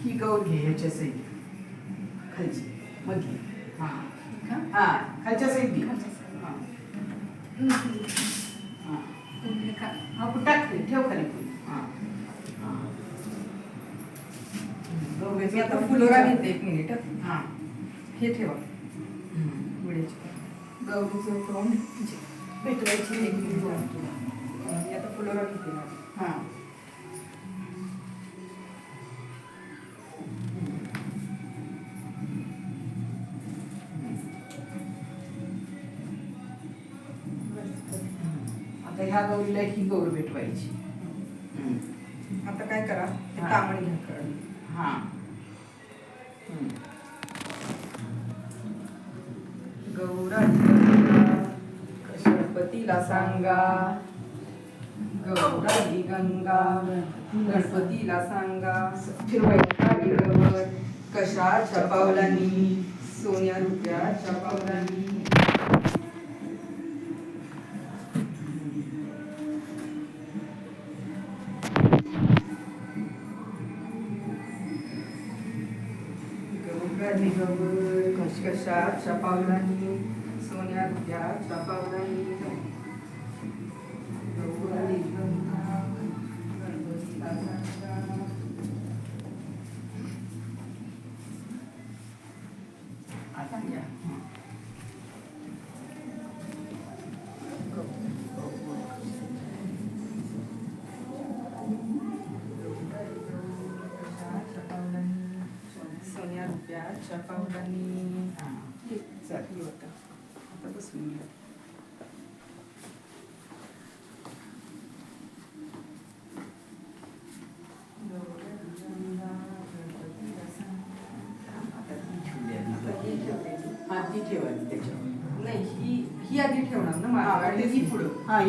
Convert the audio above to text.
ही गौर घे ह्याच्या साईड खालची मधली हां हां खालच्या साईड घे हां टाक ठेव खाली फुल हां मी आता फुलोरा घेते 1 मिनिट हां हे ठेवा विड्याची गौरीचं तोंड भेटवायची 1 मिनिट मी आता फुलोरा घेते हां आता ह्या गौरीला ही गौर भेटवायची आता काय करा ते हां. तामण घ्या कळलं हां गौरा गणपतीला सांगा गौराई गंगा गणपतीला सांगा फिरवायला कशाच्या पावलांनी सोन्या रुपयाच्या पावलांनी कशाच्या पावलांनी सोन्या रुपयाच्या पावलांनी गौराई गंगा गणपतीला सांगा आता घ्या सोन्या रुपयाच्या पावलांनी चालेल होता आता बसून घ्या ती ठेवायची त्याच्यावर नाही ही आधी ठेवणार ना मागे आणि ही पुढं हां